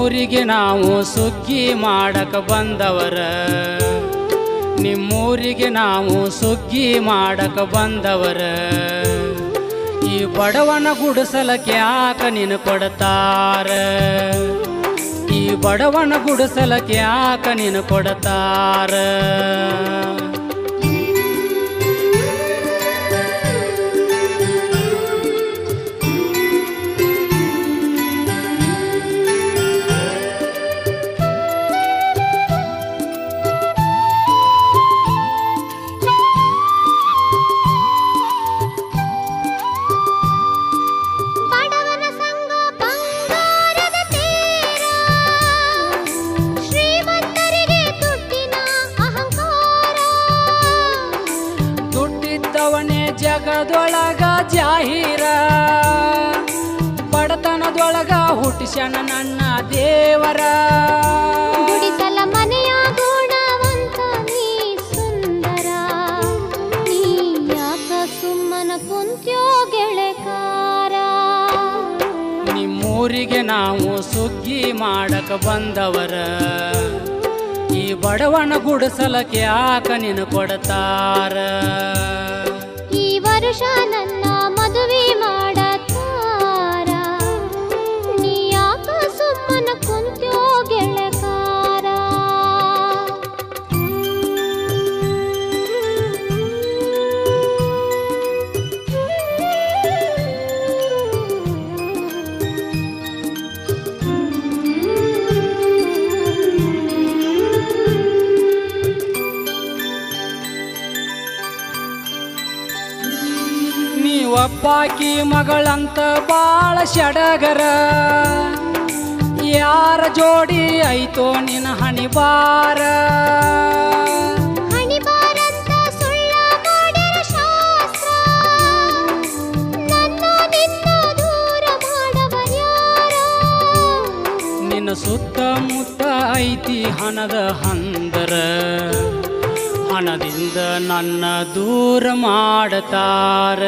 ನಿಮ್ಮೂರಿಗೆ ನಾವು ಸುಗ್ಗಿ ಮಾಡಕ ಬಂದವರ, ನಿಮ್ಮೂರಿಗೆ ನಾವು ಸುಗ್ಗಿ ಮಾಡಕ ಬಂದವರ. ಈ ಬಡವನ ಗುಡಿಸಲಕ್ಕೆ ಯಾಕ ನೀನು ಕೊಡ್ತಾರ, ಈ ಬಡವನ ಗುಡಿಸಲಕ್ಕೆ ಯಾಕ ನೀನು ಕೊಡ್ತಾರ. ಜಗದೊಳಗ ಜಾಹೀರ, ಬಡತನದೊಳಗ ಹುಟ್ಟಿಸ್ಯಾನ ನನ್ನ ದೇವರ. ಗುಡಿಸಲ ಮನೆಯ ಗುಣವಂತ ನೀ ಸುಂದರ, ನೀ ಯಾಕ ಸುಮ್ಮನ ಕುಂತ್ಯೋ ಗೆಳೆಕಾರ. ನಿಮ್ಮೂರಿಗೆ ನಾವು ಸುಗ್ಗಿ ಮಾಡಕ ಬಂದವರ, ಈ ಬಡವನ ಗುಡಿಸಲಕ್ಕೆ ಯಾಕ ನೀನು ಕೊಡ್ತಾರ. ಈ ವರುಷ ನನ್ನ ಮದುವೆ ಮಾಡತಾರ, ನೀ ಯಾಕ ಸುಮ್ಮನ ಕುಂತ್ಯೋ ಗೆಳೆಕಾರ. ಒಬ್ಬಾಕಿ ಮಗಳಂತ ಬಾಳ ಸಡಗರ, ಯಾರ ಜೋಡಿ ಐತೋ ನಿನ್ನ ಹಣಿಬಾರ. ಹಣಿಬಾರಂತ ಸುಳ್ಳ ಮಾಡಿರ ಶಾಸ್ತ್ರ, ನನ್ನ ನಿನ್ನ ದೂರ ಮಾಡವರ್ಯಾರ. ನಿನ್ನ ಸುತ್ತಮುತ್ತ ಐತಿ ಹಣದ ಹಂದರ, ಹಣದಿಂದ ನನ್ನ ದೂರ ಮಾಡತಾರ.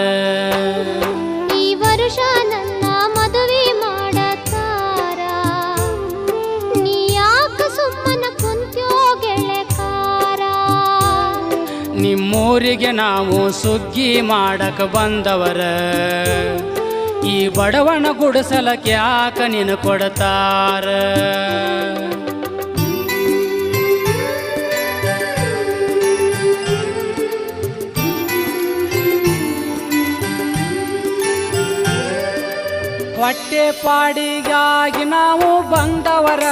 ಈ ವರುಷ ನನ್ನ ಮದುವೆ ಮಾಡತಾರ, ನೀ ಯಾಕ ಸುಮ್ಮನ ಕುಂತ್ಯೋ ಗೆಳೆಕಾರ. ನಿಮ್ಮೂರಿಗೆ ನಾವು ಸುಗ್ಗಿ ಮಾಡಕ ಬಂದವರ, ಈ ಬಡವನ ಗುಡಿಸಲಕ್ಕೆ ಯಾಕ ನೀನು ಕೊಡ್ತಾರ. ಹೊಟ್ಟೆ ಪಾಡಿಗಾಗಿ ನಾವು ಬಂದವರ,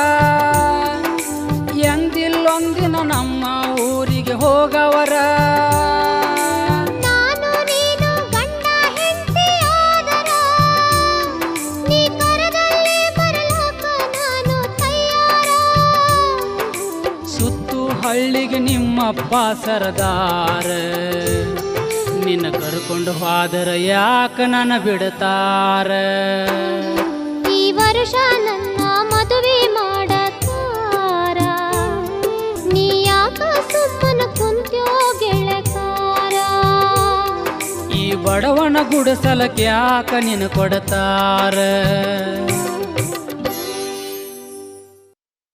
ಎಂದಿಲ್ಲೊಂದಿನ ನಮ್ಮ ಊರಿಗೆ ಹೋಗವರ. ನಾನು ನೀನು ಗಂಡ ಹೆಂಡತಿ ಆದರ, ನೀ ಕರದಲ್ಲಿ ಬರಲಾಕ ನಾನು ತಯಾರ. ಸುತ್ತು ಹಳ್ಳಿಗೆ ನಿಮ್ಮಪ್ಪ ಸರದಾರ, ನಿನ್ನ ಕರ್ಕೊಂಡು ಹೋದರ ಯಾಕ ನನ್ನ ಬಿಡ್ತಾರ. ಈ ವರುಷ ನನ್ನ ಮದುವೆ ಮಾಡತಾರ, ನೀ ಯಾಕ ಸುಮ್ಮನ ಕುಂತ್ಯೋ ಗೆಳೆಕಾರ. ಈ ಬಡವನ ಗುಡಿಸಲಕ್ಕೆ ಯಾಕ ನೀನು ಕೊಡ್ತಾರ.